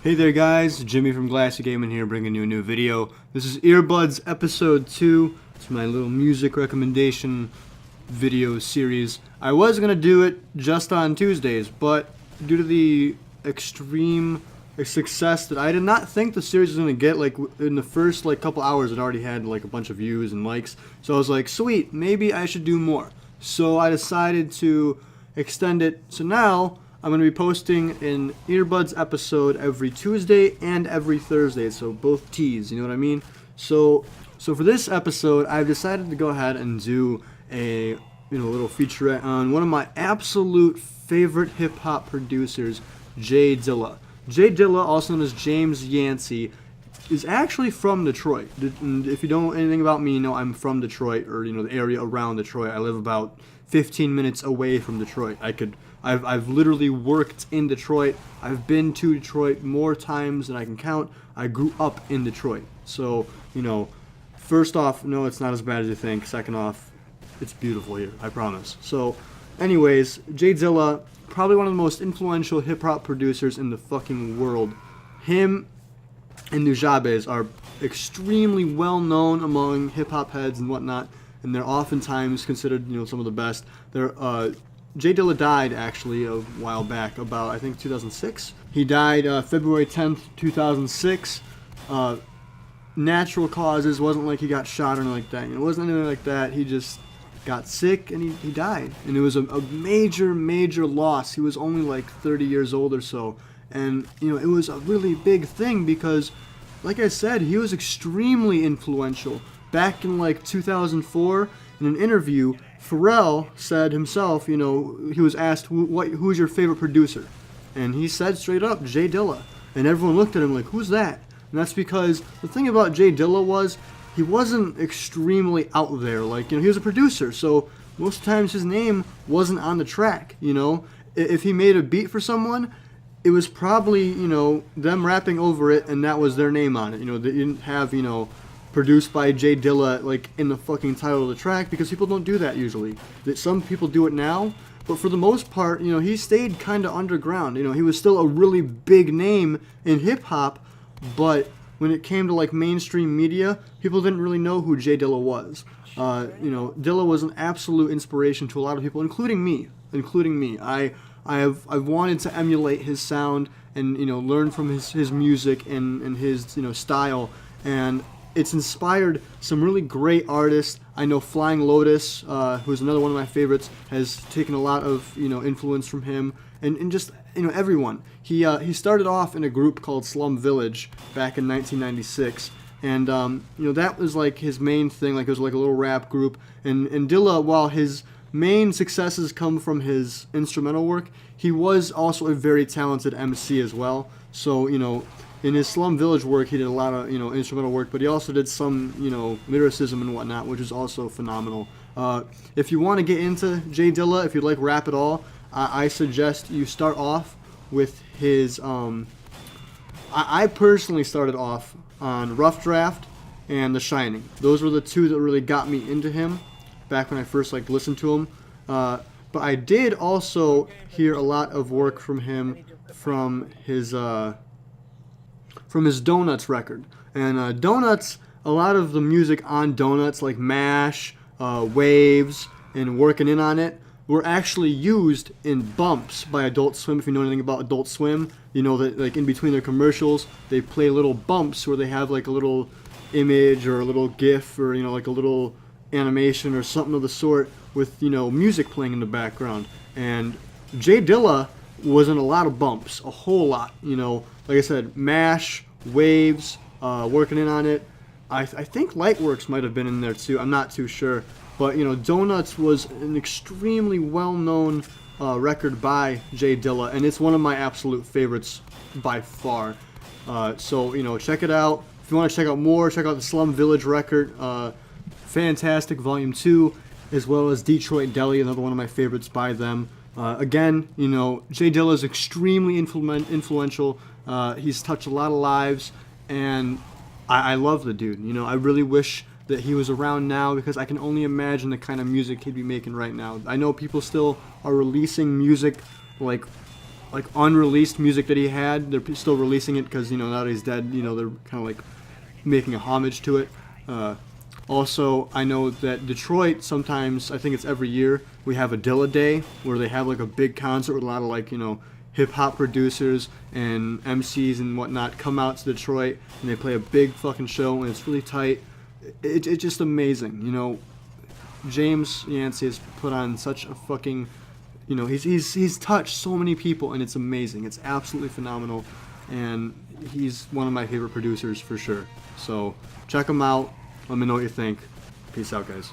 Hey there guys, Jimmy from Glassy Gaming here bringing you a new video. This is Earbuds episode 2. It's my little music recommendation video series. I was going to do it just on Tuesdays, but due to the extreme success that I did not think the series was going to get, like in the first couple hours it already had like a bunch of views and likes. So I was like, sweet, maybe I should do more. So I decided to extend it. So now I'm going to be posting an Earbuds episode every Tuesday and every Thursday, so both T's, you know what I mean? So for this episode, I've decided to go ahead and do a little featurette on one of my absolute favorite hip-hop producers, J Dilla. J Dilla, also known as James Yancey, is actually from Detroit. And if you don't know anything about me, you know I'm from Detroit, or the area around Detroit. I live about 15 minutes away from Detroit. I've literally worked in Detroit. I've been to Detroit more times than I can count. I grew up in Detroit. So, first off, no, it's not as bad as you think. Second off, it's beautiful here, I promise. So, anyways, J Dilla, probably one of the most influential hip-hop producers in the fucking world. Him and Nujabes are extremely well-known among hip-hop heads and whatnot, and they're oftentimes considered, some of the best. J Dilla died actually a while back, about I think 2006. He died February 10th, 2006. Natural causes, wasn't like he got shot or anything like that. It wasn't anything like that. He just got sick and he died. And it was a major, major loss. He was only like 30 years old or so. And, it was a really big thing because, like I said, he was extremely influential. Back in like 2004, in an interview, Pharrell said himself, he was asked, who's your favorite producer? And he said straight up, J Dilla. And everyone looked at him like, who's that? And that's because the thing about J Dilla was he wasn't extremely out there. Like, he was a producer, so most times his name wasn't on the track, If he made a beat for someone, it was probably, them rapping over it, and that was their name on it. They didn't have, produced by J Dilla like in the fucking title of the track, because people don't do that usually. Some people do it now, but for the most part, he stayed kind of underground. He was still a really big name in hip hop, but when it came to like mainstream media, people didn't really know who J Dilla was. Dilla was an absolute inspiration to a lot of people, including me. I've wanted to emulate his sound and learn from his music and his style, and it's inspired some really great artists. I know Flying Lotus, who's another one of my favorites, has taken a lot of influence from him, and just everyone. He started off in a group called Slum Village back in 1996, and that was like his main thing. Like it was like a little rap group, and Dilla, while his main successes come from his instrumental work, he was also a very talented MC as well. So in his Slum Village work, he did a lot of instrumental work, but he also did some lyricism and whatnot, which is also phenomenal. If you want to get into J Dilla, if you like rap at all, I suggest you start off with his. I personally started off on Rough Draft and The Shining. Those were the two that really got me into him back when I first listened to him. But I did also hear a lot of work from him from his Donuts record. And Donuts, a lot of the music on Donuts, like MASH, Waves, and Working In On It, were actually used in bumps by Adult Swim. If you know anything about Adult Swim, you know that like in between their commercials, they play little bumps where they have like a little image or a little GIF or like a little animation or something of the sort with music playing in the background. And J Dilla was in a lot of bumps, a whole lot. Like I said, MASH, Waves, Working In On It. I think Lightworks might have been in there too. I'm not too sure. But Donuts was an extremely well-known record by J Dilla, and it's one of my absolute favorites by far. So check it out. If you want to check out more, check out the Slum Village record. Fantastic, Volume 2, as well as Detroit Deli, another one of my favorites by them. Again, J Dilla is extremely influential. He's touched a lot of lives, and I love the dude. I really wish that he was around now, because I can only imagine the kind of music he'd be making right now. I know people still are releasing music like like unreleased music that he had. They're still releasing it because, you know, now that he's dead, you know, they're kind of like making a homage to it. Also, I know that Detroit, sometimes, I think it's every year, we have a Dilla Day where they have like a big concert with a lot of, like, you know, hip-hop producers and MCs and whatnot come out to Detroit, and they play a big fucking show, and it's really tight. It's just amazing, you know. James Yancey has put on such a fucking, you know, he's touched so many people, and it's amazing. It's absolutely phenomenal, and he's one of my favorite producers for sure. So check him out. Let me know what you think. Peace out, guys.